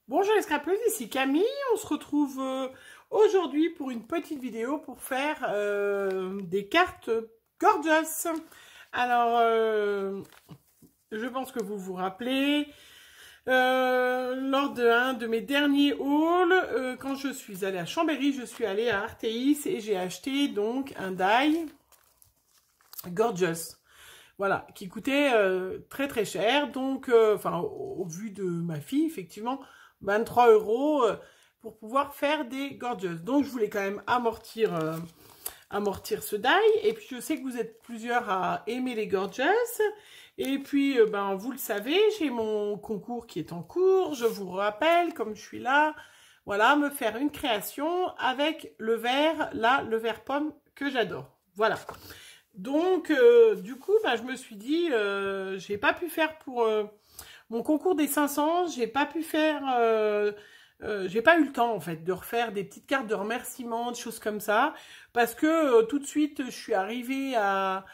Bonjour les scrapeuses, ici Camille. On se retrouve aujourd'hui pour une petite vidéo pour faire des cartes gorgeous. Alors, je pense que vous vous rappelez, lors d'un de mes derniers hauls, quand je suis allée à Chambéry, je suis allée à Artéis et j'ai acheté donc un die gorgeous. Voilà, qui coûtait très très cher, donc, enfin, au vu de ma fille, effectivement, 23 € pour pouvoir faire des gorgeous. Donc, je voulais quand même amortir ce die. Et puis, je sais que vous êtes plusieurs à aimer les gorgeous. Et puis, ben, vous le savez, j'ai mon concours qui est en cours. Je vous rappelle, comme je suis là, voilà, me faire une création avec le vert, là, le vert pomme que j'adore. Voilà. Donc, du coup, bah, je me suis dit, j'ai pas pu faire pour mon concours des 500, j'ai pas pu faire, j'ai pas eu le temps en fait de refaire des petites cartes de remerciement, des choses comme ça, parce que tout de suite, je suis arrivée à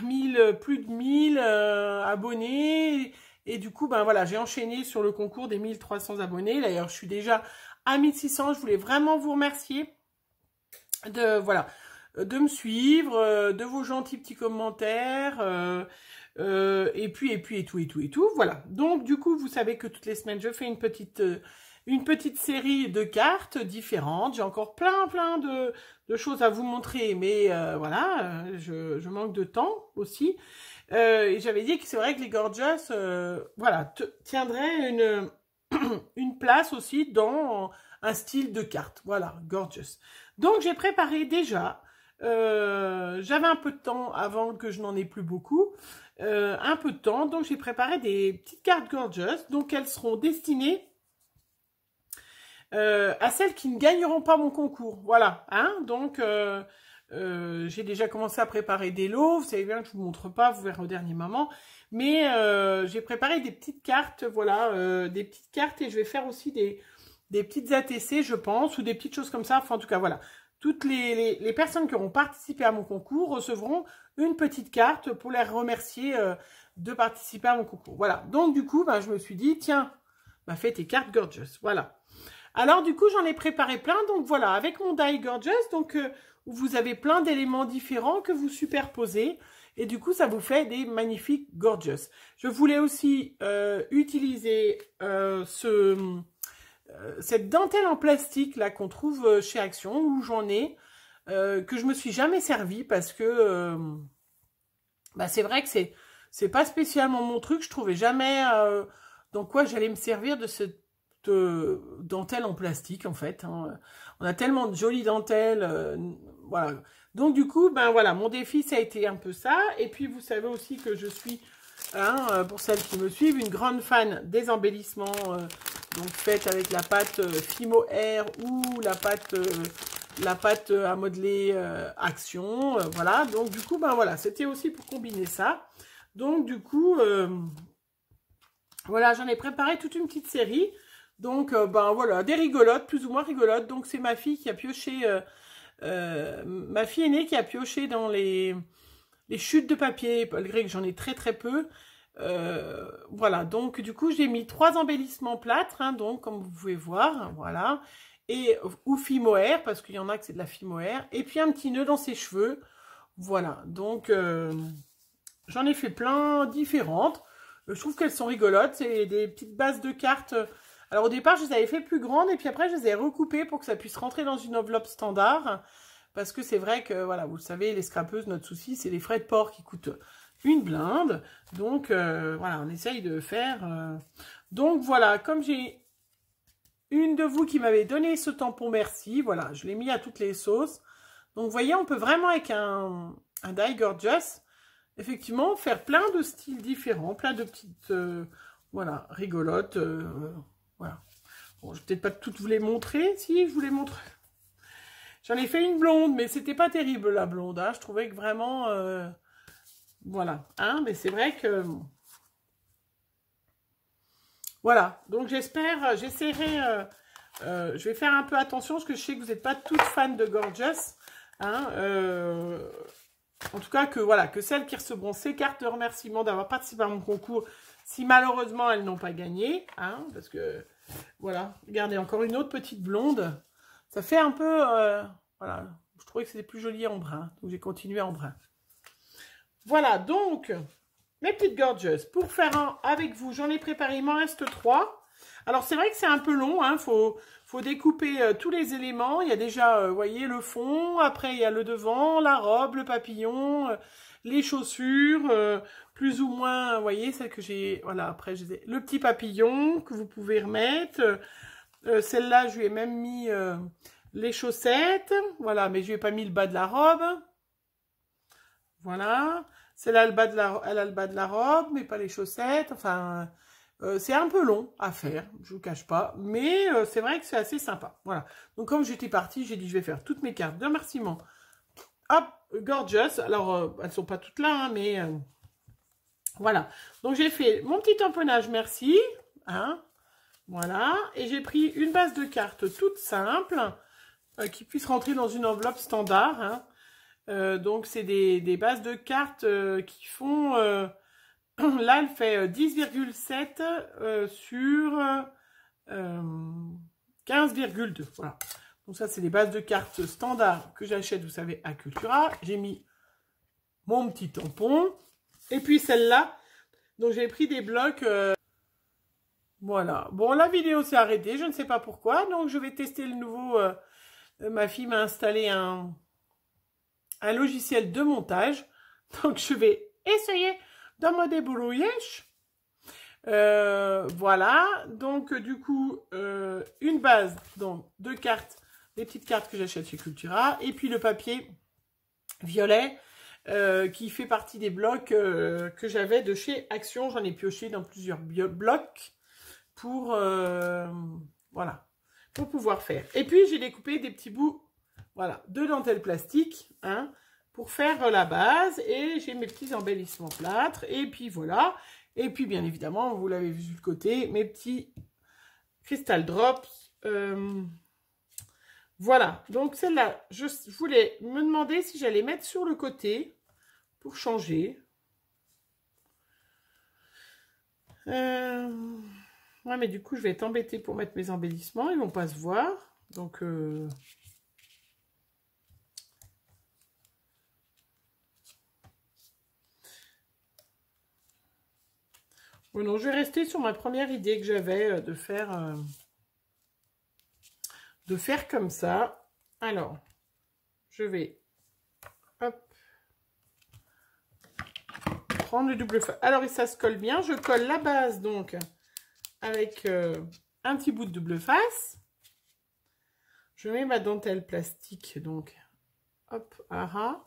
1000, plus de 1000 abonnés, et du coup, ben voilà, j'ai enchaîné sur le concours des 1300 abonnés. D'ailleurs, je suis déjà à 1600. Je voulais vraiment vous remercier de, voilà, de me suivre, de vos gentils petits commentaires, et puis, et tout, voilà. Donc, du coup, vous savez que toutes les semaines, je fais une petite série de cartes différentes. J'ai encore plein de choses à vous montrer, mais voilà, je manque de temps aussi. Et j'avais dit que c'est vrai que les gorgeous, voilà, tiendraient une place aussi dans un style de carte. Voilà, gorgeous. Donc, j'ai préparé déjà, j'avais un peu de temps avant que je n'en ai plus beaucoup, un peu de temps, donc j'ai préparé des petites cartes gorgeous, donc elles seront destinées à celles qui ne gagneront pas mon concours. Voilà, hein, donc j'ai déjà commencé à préparer des lots. Vous savez bien que je vous montre pas, vous verrez au dernier moment, mais j'ai préparé des petites cartes, voilà, des petites cartes, et je vais faire aussi des petites ATC, je pense, ou des petites choses comme ça. Enfin, en tout cas, voilà. Toutes les personnes qui auront participé à mon concours recevront une petite carte pour les remercier de participer à mon concours. Voilà. Donc, du coup, ben, je me suis dit, tiens, ben, fais tes cartes gorgeous. Voilà. Alors, du coup, j'en ai préparé plein. Donc, voilà, avec mon die gorgeous, donc, vous avez plein d'éléments différents que vous superposez. Et du coup, ça vous fait des magnifiques gorgeous. Je voulais aussi utiliser cette dentelle en plastique là qu'on trouve chez Action, où j'en ai, que je me suis jamais servi parce que bah, c'est vrai que c'est pas spécialement mon truc. Je trouvais jamais dans quoi j'allais me servir de cette dentelle en plastique en fait, hein. On a tellement de jolies dentelles, voilà. Donc du coup, ben voilà, mon défi ça a été un peu ça. Et puis vous savez aussi que je suis, hein, pour celles qui me suivent, une grande fan des embellissements, donc faites avec la pâte Fimo Air ou la pâte à modeler Action, voilà. Donc du coup, ben voilà, c'était aussi pour combiner ça. Donc du coup, voilà, j'en ai préparé toute une petite série. Donc, ben voilà, des rigolotes, plus ou moins rigolotes. Donc, c'est ma fille qui a pioché, ma fille aînée qui a pioché dans les chutes de papier, malgré que j'en ai très peu. Voilà, donc du coup, j'ai mis 3 embellissements plâtre, hein, donc, comme vous pouvez voir, voilà. Et, ou Fimo Air, parce qu'il y en a que c'est de la Fimo Air. Et puis, un petit nœud dans ses cheveux. Voilà, donc, j'en ai fait plein différentes. Je trouve qu'elles sont rigolotes. C'est des petites bases de cartes. Alors au départ, je les avais fait plus grandes et puis après, je les ai recoupées pour que ça puisse rentrer dans une enveloppe standard. Parce que c'est vrai que, voilà, vous le savez, les scrapeuses, notre souci, c'est les frais de port qui coûtent une blinde. Donc, voilà, on essaye de faire... Donc, voilà, comme j'ai une de vous qui m'avait donné ce tampon merci, voilà, je l'ai mis à toutes les sauces. Donc, vous voyez, on peut vraiment, avec un die gorgeous, effectivement, faire plein de styles différents, plein de petites, voilà, rigolotes, voilà. Bon, je vais peut-être pas toutes vous les montrer. Si, je vous les montre. J'en ai fait une blonde, mais c'était pas terrible, la blonde, hein. Je trouvais que vraiment... voilà. Hein, mais c'est vrai que... Voilà. Donc, j'espère... j'essaierai... je vais faire un peu attention, parce que je sais que vous n'êtes pas toutes fans de gorgeous. Hein, en tout cas, que voilà, que celles qui recevront ces cartes de remerciement d'avoir participé à mon concours, Si malheureusement elles n'ont pas gagné, hein, parce que voilà, regardez, encore une autre petite blonde. Ça fait un peu, voilà, je trouvais que c'était plus joli en brun, donc j'ai continué en brun. Voilà, donc, mes petites gorgeous, pour faire un avec vous, j'en ai préparé, il m'en reste 3. Alors, c'est vrai que c'est un peu long, hein, faut découper tous les éléments. Il y a déjà, vous voyez, le fond, après il y a le devant, la robe, le papillon, les chaussures, plus ou moins, vous voyez, celle que j'ai, voilà, après j'ai le petit papillon que vous pouvez remettre. Celle-là, je lui ai même mis les chaussettes, voilà, mais je lui ai pas mis le bas de la robe. Voilà, celle-là, elle a le bas de la robe, mais pas les chaussettes, enfin... c'est un peu long à faire, je vous cache pas, mais c'est vrai que c'est assez sympa. Voilà. Donc comme j'étais partie, j'ai dit je vais faire toutes mes cartes de remerciement. Hop, gorgeous. Alors elles sont pas toutes là, hein, mais voilà. Donc j'ai fait mon petit tamponnage merci, hein. Voilà, et j'ai pris une base de cartes toute simple qui puisse rentrer dans une enveloppe standard. Hein. Donc c'est des bases de cartes qui font là, elle fait 10,7 sur 15,2. Voilà. Donc ça, c'est les bases de cartes standards que j'achète, vous savez, à Cultura. J'ai mis mon petit tampon. Et puis celle-là, donc j'ai pris des blocs. Voilà. Bon, la vidéo s'est arrêtée, je ne sais pas pourquoi. Donc je vais tester le nouveau. Ma fille m'a installé un logiciel de montage. Donc je vais essayer de me débrouiller. Voilà, donc du coup, une base, donc 2 cartes, les petites cartes que j'achète chez Cultura, et puis le papier violet qui fait partie des blocs que j'avais de chez Action. J'en ai pioché dans plusieurs blocs pour, voilà, pour pouvoir faire. Et puis j'ai découpé des petits bouts, voilà, de dentelle plastique, hein, pour faire la base, et j'ai mes petits embellissements plâtre, et puis voilà. Et puis, bien évidemment, vous l'avez vu sur le côté, mes petits Crystal Drops. Voilà. Donc, celle-là, je voulais me demander si j'allais mettre sur le côté pour changer. Ouais, mais du coup, je vais être embêtée pour mettre mes embellissements. Ils ne vont pas se voir. Donc... Bon, non, je vais rester sur ma première idée que j'avais de faire comme ça. Alors, je vais hop, prendre le double face. Alors, ça se colle bien. Je colle la base donc avec un petit bout de double face. Je mets ma dentelle plastique donc hop, aha.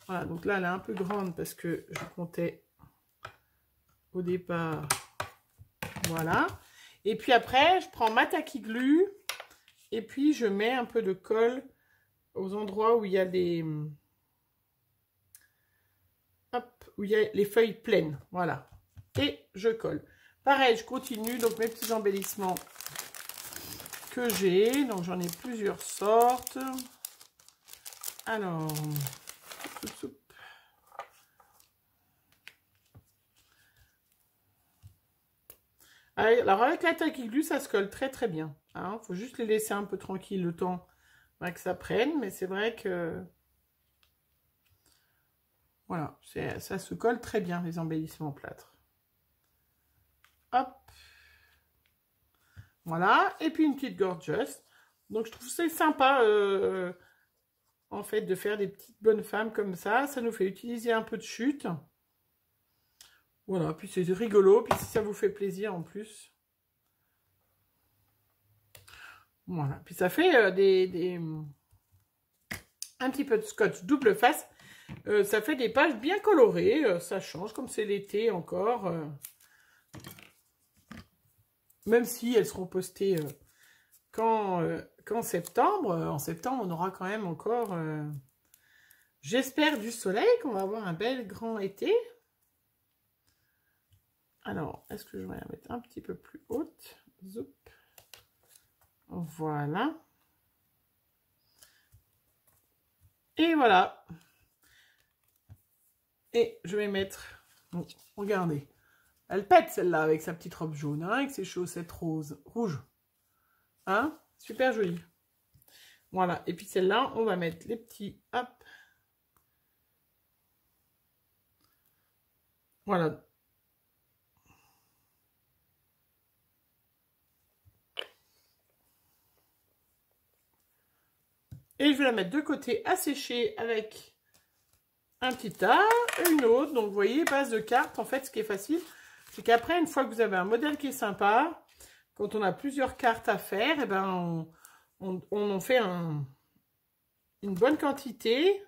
Voilà, donc là elle est un peu grande parce que je comptais au départ. Voilà. Et puis après, je prends ma tacky glue et puis je mets un peu de colle aux endroits où il y a des... Hop, où il y a les feuilles pleines. Voilà. Et je colle. Pareil, je continue. Donc mes petits embellissements que j'ai. Donc j'en ai plusieurs sortes. Alors... Alors avec la tacky glue, ça se colle très très bien. Hein. Faut juste les laisser un peu tranquilles le temps que ça prenne. Mais c'est vrai que... Voilà, ça se colle très bien les embellissements plâtre. Hop. Voilà, et puis une petite gorgeous. Donc je trouve c'est sympa en fait de faire des petites bonnes femmes comme ça. Ça nous fait utiliser un peu de chute. Voilà, puis c'est rigolo, puis si ça vous fait plaisir en plus. Voilà, puis ça fait un petit peu de scotch double face. Ça fait des pages bien colorées, ça change comme c'est l'été encore. Même si elles seront postées qu'en septembre. En septembre, on aura quand même encore, j'espère, du soleil, qu'on va avoir un bel grand été. Alors, est-ce que je vais la mettre un petit peu plus haute? Zoup. Voilà. Et voilà. Et je vais mettre, bon, regardez, Elle pète celle-là avec sa petite robe jaune, hein, avec ses chaussettes rouges. Hein? Super jolie. Voilà. Et puis celle-là, on va mettre les petits... Hop. Voilà. Et je vais la mettre de côté à sécher avec un petit tas et une autre. Donc, vous voyez, base de cartes. En fait, ce qui est facile, c'est qu'après, une fois que vous avez un modèle qui est sympa, quand on a plusieurs cartes à faire, et ben, on en fait une bonne quantité.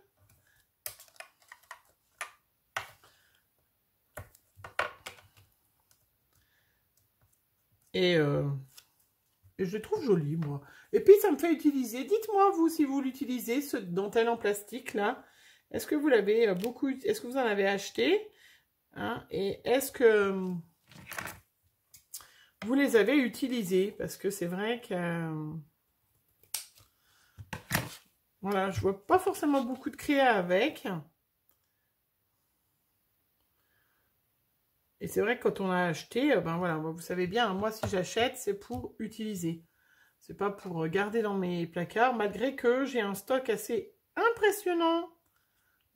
Et je le trouve joli, moi. Et puis, ça me fait utiliser. Dites-moi, vous, si vous l'utilisez, ce dentelle en plastique, là. Est-ce que vous l'avez beaucoup... Est-ce que vous en avez acheté, hein? Et est-ce que vous les avez utilisés? Parce que c'est vrai que... voilà, je vois pas forcément beaucoup de créa avec. Et c'est vrai que quand on a acheté, ben voilà, vous savez bien, moi, si j'achète, c'est pour utiliser. C'est pas pour garder dans mes placards, malgré que j'ai un stock assez impressionnant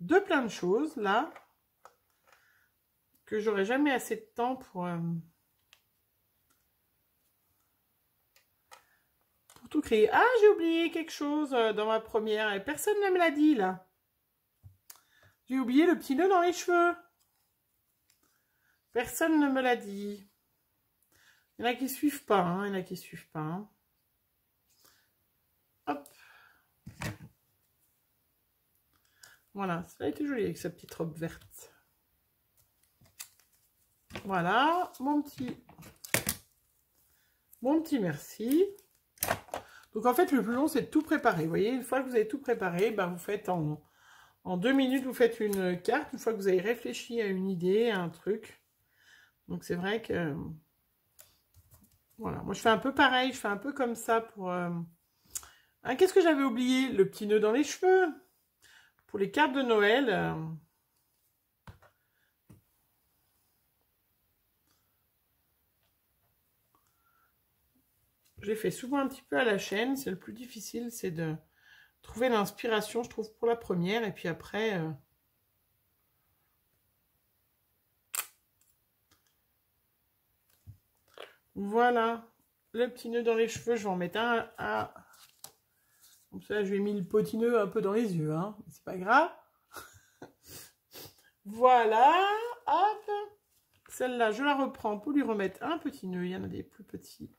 de plein de choses, là, que j'aurai jamais assez de temps pour tout créer. Ah, j'ai oublié quelque chose dans ma première, et personne ne me l'a dit, là. J'ai oublié le petit nœud dans les cheveux. Personne ne me l'a dit. Il y en a qui suivent pas, hein, il y en a qui suivent pas, hein. Hop. Voilà, ça a été joli avec sa petite robe verte. Voilà, mon petit merci. Donc en fait, le plus long, c'est de tout préparer. Vous voyez, une fois que vous avez tout préparé, ben, vous faites en 2 minutes, vous faites une carte. Une fois que vous avez réfléchi à une idée, à un truc. Donc c'est vrai que... voilà, moi je fais un peu pareil, je fais un peu comme ça pour... Ah, qu'est-ce que j'avais oublié? Le petit nœud dans les cheveux. Pour les cartes de Noël. Je les fais souvent un petit peu à la chaîne. C'est le plus difficile, c'est de trouver l'inspiration, je trouve, pour la première. Et puis après... voilà. Le petit nœud dans les cheveux, je vais en mettre un à... Comme ça, je lui ai mis le petit nœud un peu dans les yeux, hein. C'est pas grave. Voilà. Hop. Celle-là, je la reprends pour lui remettre un petit nœud. Il y en a des plus petits.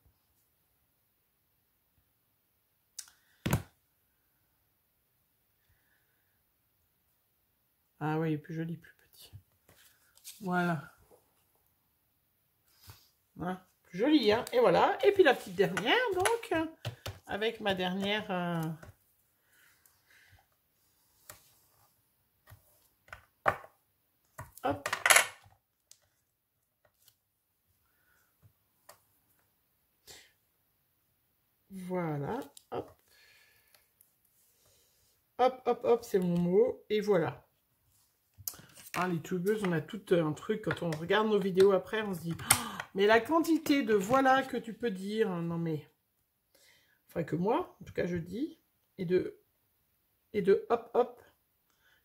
Ah oui, plus joli, plus petit. Voilà. Voilà. Plus joli, hein. Et voilà. Et puis la petite dernière, donc, avec ma dernière... hop. Voilà. Hop. Hop, hop, hop, c'est mon mot. Et voilà. Ah, les youtubeuses, on a tout un truc. Quand on regarde nos vidéos après, on se dit... oh, mais la quantité de voilà que tu peux dire... non mais... enfin que moi, en tout cas je dis. Et de hop, hop.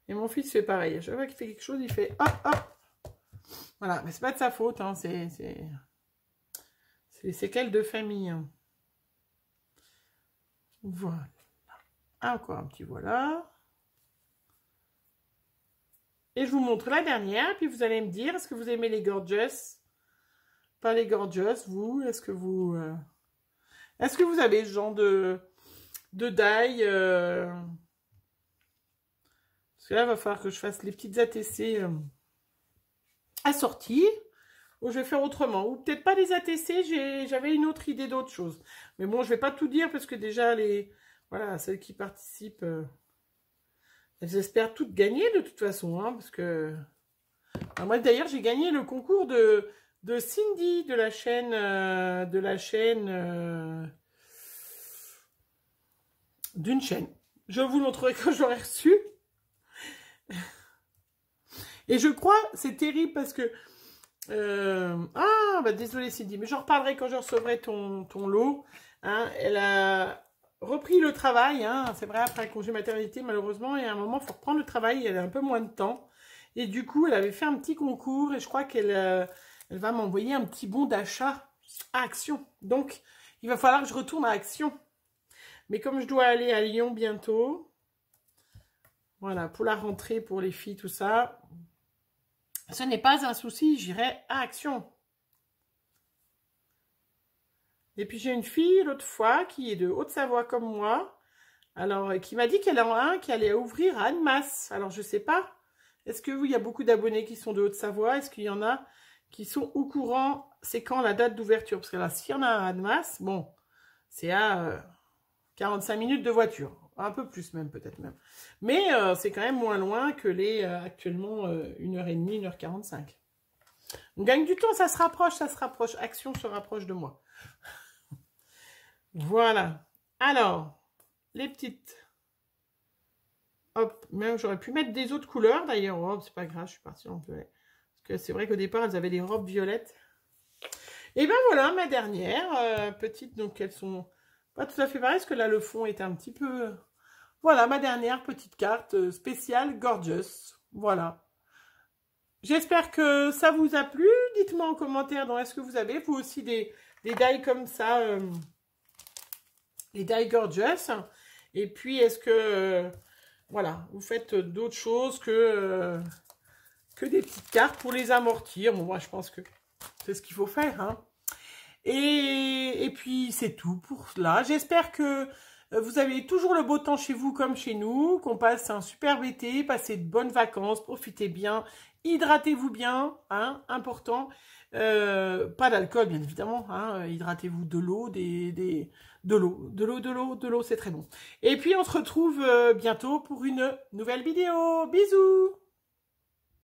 Et mon fils fait pareil. À chaque fois qu'il fait quelque chose, il fait hop, hop. Voilà, mais c'est pas de sa faute. Hein. C'est les séquelles de famille. Hein. Voilà. Encore un petit voilà. Et je vous montre la dernière. Puis vous allez me dire, est-ce que vous aimez les gorgeous? Pas les gorgeous, vous? Est-ce que vous... est-ce que vous avez ce genre de die parce que là, il va falloir que je fasse les petites ATC assorties. Ou je vais faire autrement. Ou peut-être pas des ATC, j'avais une autre idée d'autre chose. Mais bon, je vais pas tout dire parce que déjà, voilà, celles qui participent, elles espèrent toutes gagner de toute façon. Hein, parce que... alors, moi, d'ailleurs, j'ai gagné le concours de Cindy de la chaîne... d'une chaîne. Je vous montrerai quand j'aurai reçu. Et je crois, c'est terrible parce que Ah, bah désolé Cindy, mais j'en reparlerai quand je recevrai ton lot. Hein. Elle a repris le travail, hein. C'est vrai, après un congé maternité, malheureusement, et à un moment, il faut reprendre le travail, elle a un peu moins de temps. Et du coup, elle avait fait un petit concours, et je crois qu'elle elle va m'envoyer un petit bon d'achat à Action. Donc, il va falloir que je retourne à Action. Mais comme je dois aller à Lyon bientôt, voilà, pour la rentrée, pour les filles, tout ça, ce n'est pas un souci, j'irai à Action. Et puis j'ai une fille l'autre fois qui est de Haute-Savoie comme moi, alors qui m'a dit qu'elle en a un qui allait ouvrir à Annemasse. Alors je sais pas, est-ce que il y a beaucoup d'abonnés qui sont de Haute-Savoie? Est-ce qu'il y en a qui sont au courant? C'est quand la date d'ouverture? Parce que là, s'il y en a à Annemasse, bon, c'est à 45 minutes de voiture. Un peu plus même, peut-être même. Mais c'est quand même moins loin que les actuellement 1h30, 1h45. On gagne du temps, ça se rapproche, ça se rapproche. Action se rapproche de moi. Voilà. Alors, les petites. Hop, même j'aurais pu mettre des autres couleurs d'ailleurs. Oh, c'est pas grave, je suis partie en violet. Parce que c'est vrai qu'au départ, elles avaient des robes violettes. Et ben voilà, ma dernière petite. Donc, elles sont pas tout à fait pareilles, parce que là, le fond est un petit peu... Voilà, ma dernière petite carte spéciale Gorgeous. Voilà. J'espère que ça vous a plu. Dites-moi en commentaire, est-ce que vous avez, vous aussi, des die comme ça, les die Gorgeous. Et puis, est-ce que, voilà, vous faites d'autres choses que des petites cartes pour les amortir. Bon, moi, je pense que c'est ce qu'il faut faire, hein. Et puis, c'est tout pour là. J'espère que vous avez toujours le beau temps chez vous comme chez nous, qu'on passe un superbe été, passez de bonnes vacances, profitez bien, hydratez-vous bien, hein, important. Pas d'alcool, bien évidemment, hein, hydratez-vous de l'eau, de l'eau, c'est très bon. Et puis, on se retrouve bientôt pour une nouvelle vidéo. Bisous!